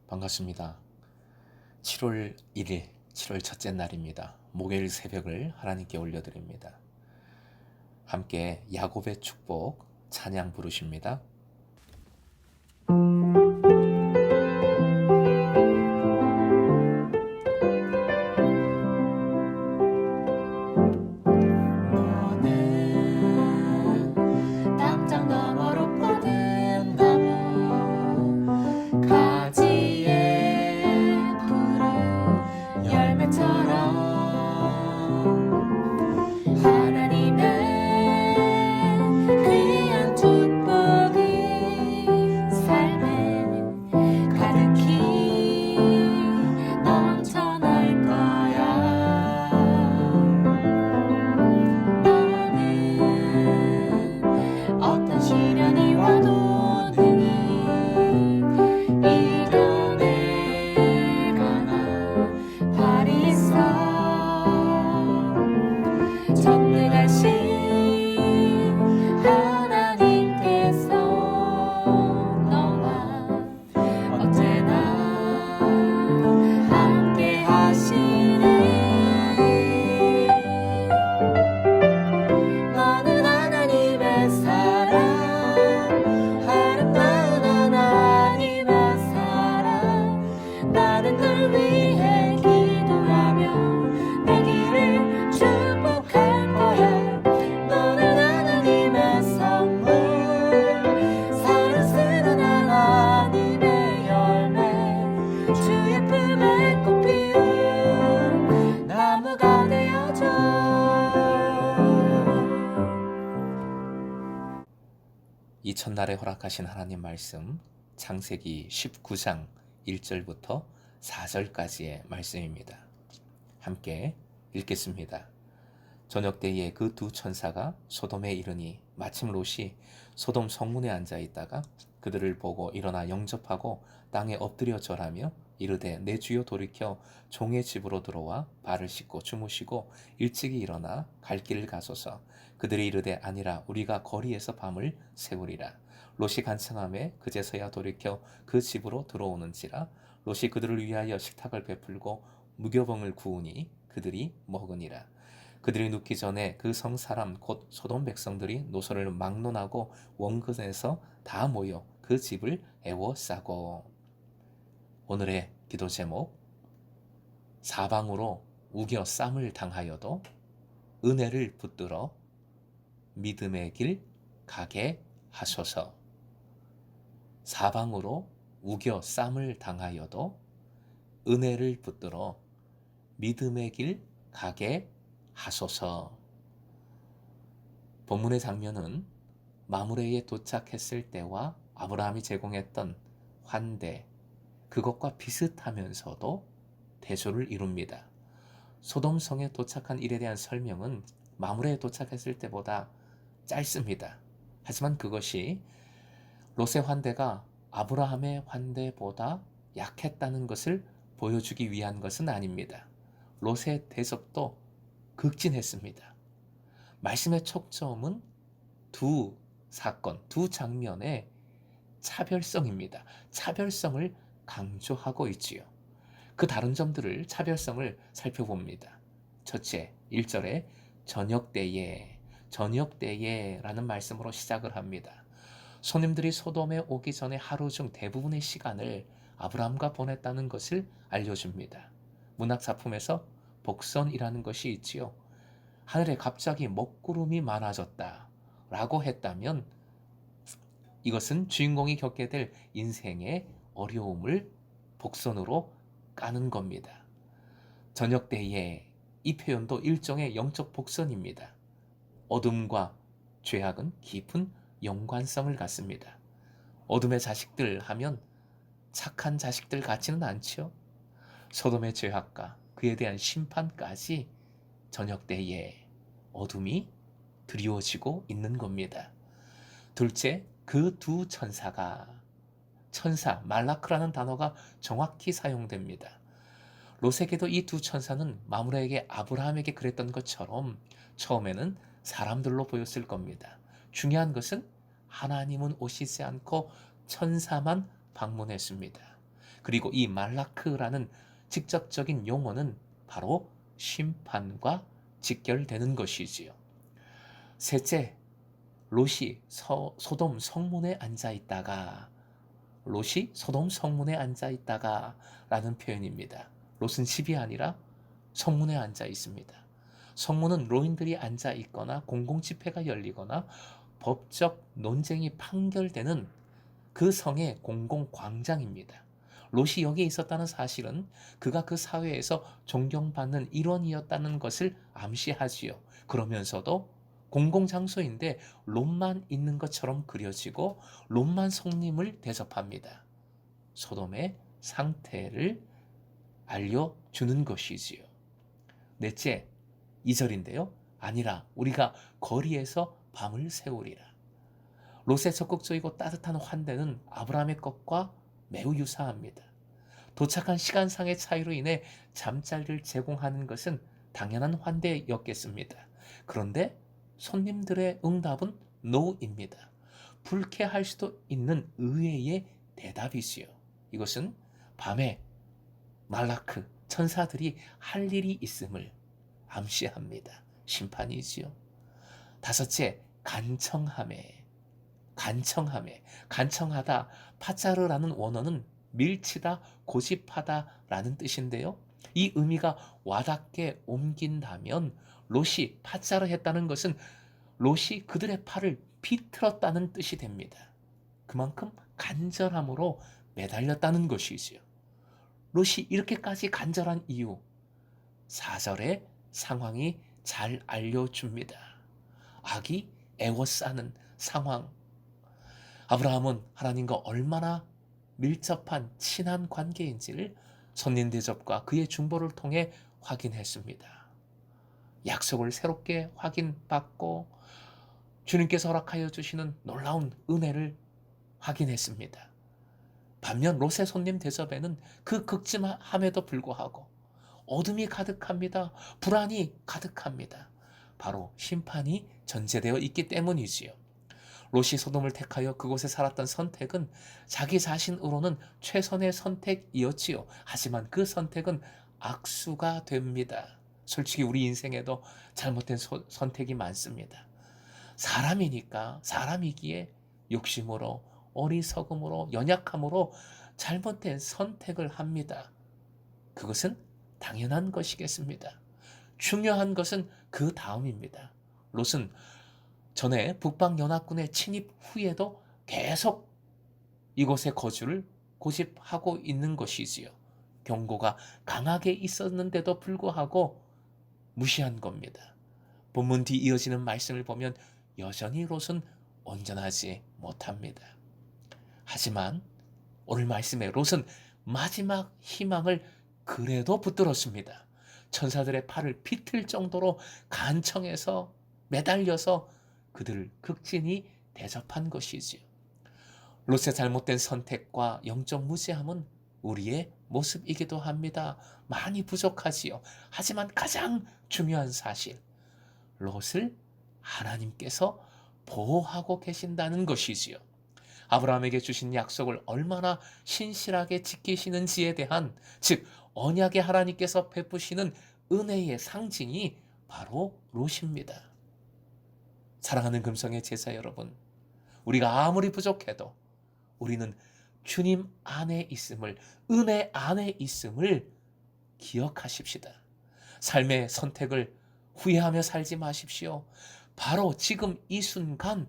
반갑습니다. 7월 1일, 7월 첫째 날입니다. 목요일 새벽을 하나님께 올려드립니다. 함께 야곱의 축복 찬양 부르십니다. 너는 담장 너머로 뻗은 나무 가지에 푸른 열매처럼 하나님의 귀한 축복이 삶에 가득히 넘쳐날 거야. 어떤 시련이 와도 능히 이겨낼 강한 발이 있어. 전능하신 하나님께서 너와 언제나 함께 하시네. 너는 하나님의 사랑, 아름다운 하나님의 사랑. 나는 널 위해 기도하며 내 길을 축복할 거야. 너는 하나님의 선물, 사랑스러운 하나님의 열매, 주의 품에 꽃 피운 나무가 되어줘. 이 첫날에 허락하신 하나님 말씀 창세기 19장 1절부터 4절까지의 말씀입니다. 함께 읽겠습니다. 저녁 때에 그 두 천사가 소돔에 이르니 마침 롯이 소돔 성문에 앉아 있다가 그들을 보고 일어나 영접하고 땅에 엎드려 절하며 이르되 내 주여 돌이켜 종의 집으로 들어와 발을 씻고 주무시고 일찍이 일어나 갈 길을 가소서. 그들이 이르되 아니라 우리가 거리에서 밤을 새우리라. 롯이 간청하매 그제서야 돌이켜 그 집으로 들어오는지라. 롯이 그들을 위하여 식탁을 베풀고 무교병을 구우니 그들이 먹으니라. 그들이 눕기 전에 그 성 사람 곧 소돔 백성들이 노소를 막론하고 원근에서 다 모여 그 집을 애워싸고. 오늘의 기도 제목, 사방으로 우겨 쌈을 당하여도 은혜를 붙들어 믿음의 길 가게 하소서. 사방으로 우겨 쌈을 당하여도 은혜를 붙들어 믿음의 길 가게 하소서. 본문의 장면은 마므레에 도착했을 때와 아브라함이 제공했던 환대, 그것과 비슷하면서도 대조를 이룹니다. 소돔성에 도착한 일에 대한 설명은 마므레에 도착했을 때보다 짧습니다. 하지만 그것이 롯의 환대가 아브라함의 환대보다 약했다는 것을 보여주기 위한 것은 아닙니다. 롯의 대접도 극진했습니다. 말씀의 촉점은 두 사건, 두 장면의 차별성입니다. 차별성을 강조하고 있지요. 그 다른 점들을 차별성을 살펴봅니다. 첫째, 1절에 저녁 때에 라는 말씀으로 시작을 합니다. 손님들이 소돔에 오기 전에 하루 중 대부분의 시간을 아브라함과 보냈다는 것을 알려줍니다. 문학작품에서 복선이라는 것이 있지요. 하늘에 갑자기 먹구름이 많아졌다 라고 했다면 이것은 주인공이 겪게 될 인생의 어려움을 복선으로 까는 겁니다. 저녁 때에 이 표현도 일종의 영적 복선입니다. 어둠과 죄악은 깊은 연관성을 갖습니다. 어둠의 자식들 하면 착한 자식들 같지는 않죠. 소돔의 죄악과 그에 대한 심판까지 저녁 때에 어둠이 드리워지고 있는 겁니다. 둘째, 그 두 천사가, 천사, 말라크라는 단어가 정확히 사용됩니다. 롯에게도 이 두 천사는 마므레에게 아브라함에게 그랬던 것처럼 처음에는 사람들로 보였을 겁니다. 중요한 것은 하나님은 오시지 않고 천사만 방문했습니다. 그리고 이 말라크라는 직접적인 용어는 바로 심판과 직결되는 것이지요. 셋째, 롯이 소돔 성문에 앉아 있다가 라는 표현입니다. 롯은 집이 아니라 성문에 앉아 있습니다. 성문은 로인들이 앉아 있거나 공공집회가 열리거나 법적 논쟁이 판결되는 그 성의 공공광장입니다. 롯이 여기에 있었다는 사실은 그가 그 사회에서 존경받는 일원이었다는 것을 암시하지요. 그러면서도 공공장소인데 롯만 있는 것처럼 그려지고 롯만 성님을 대접합니다. 소돔의 상태를 알려주는 것이지요. 넷째, 2절인데요. 아니라 우리가 거리에서 밤을 새우리라. 롯의 적극적이고 따뜻한 환대는 아브라함의 것과 매우 유사합니다. 도착한 시간상의 차이로 인해 잠자리를 제공하는 것은 당연한 환대였겠습니다. 그런데 손님들의 응답은 NO입니다. 불쾌할 수도 있는 의외의 대답이지요. 이것은 밤에 말라크 천사들이 할 일이 있음을 암시합니다. 심판이지요. 다섯째, 간청하다. 파자르라는 원어는 밀치다, 고집하다라는 뜻인데요. 이 의미가 와닿게 옮긴다면 롯이 파자르 했다는 것은 롯이 그들의 팔을 비틀었다는 뜻이 됩니다. 그만큼 간절함으로 매달렸다는 것이지요. 롯이 이렇게까지 간절한 이유, 4절의 상황이 잘 알려줍니다. 악이 애워싸는 상황. 아브라함은 하나님과 얼마나 밀접한 친한 관계인지를 손님 대접과 그의 중보를 통해 확인했습니다. 약속을 새롭게 확인받고 주님께서 허락하여 주시는 놀라운 은혜를 확인했습니다. 반면 롯의 손님 대접에는 그 극심함에도 불구하고 어둠이 가득합니다. 불안이 가득합니다. 바로 심판이 전제되어 있기 때문이지요. 롯이 소돔을 택하여 그곳에 살았던 선택은 자기 자신으로는 최선의 선택이었지요. 하지만 그 선택은 악수가 됩니다. 솔직히 우리 인생에도 잘못된 선택이 많습니다. 사람이니까 사람이기에 욕심으로 어리석음으로 연약함으로 잘못된 선택을 합니다. 그것은 당연한 것이겠습니다. 중요한 것은 그 다음입니다. 롯은 전에 북방연합군의 침입 후에도 계속 이곳에 거주를 고집하고 있는 것이지요. 경고가 강하게 있었는데도 불구하고 무시한 겁니다. 본문 뒤 이어지는 말씀을 보면 여전히 롯은 온전하지 못합니다. 하지만 오늘 말씀에 롯은 마지막 희망을 그래도 붙들었습니다. 천사들의 팔을 비틀 정도로 간청해서 매달려서 그들을 극진히 대접한 것이지요. 롯의 잘못된 선택과 영적 무지함은 우리의 모습이기도 합니다. 많이 부족하지요. 하지만 가장 중요한 사실, 롯을 하나님께서 보호하고 계신다는 것이지요. 아브라함에게 주신 약속을 얼마나 신실하게 지키시는지에 대한, 즉 언약의 하나님께서 베푸시는 은혜의 상징이 바로 롯입니다. 사랑하는 금성의 제자 여러분, 우리가 아무리 부족해도 우리는 주님 안에 있음을, 은혜 안에 있음을 기억하십시다. 삶의 선택을 후회하며 살지 마십시오. 바로 지금 이 순간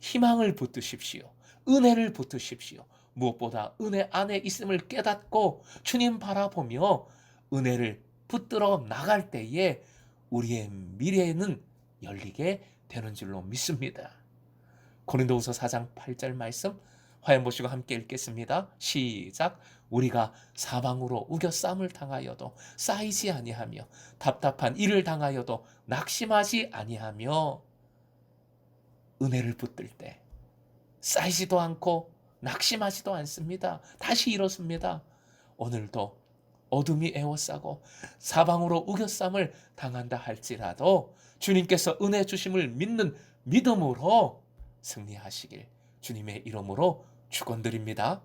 희망을 붙드십시오. 은혜를 붙드십시오. 무엇보다 은혜 안에 있음을 깨닫고 주님 바라보며 은혜를 붙들어 나갈 때에 우리의 미래는 열리게 되는 줄로 믿습니다. 고린도후서 4장 8절 말씀 화면 보시고 함께 읽겠습니다. 시작. 우리가 사방으로 우겨쌈을 당하여도 쌓이지 아니하며 답답한 일을 당하여도 낙심하지 아니하며, 은혜를 붙들 때 쌓이지도 않고 낙심하지도 않습니다. 다시 이렇습니다. 오늘도 어둠이 에워싸고 사방으로 우겨쌈을 당한다 할지라도 주님께서 은혜 주심을 믿는 믿음으로 승리하시길 주님의 이름으로 축원드립니다.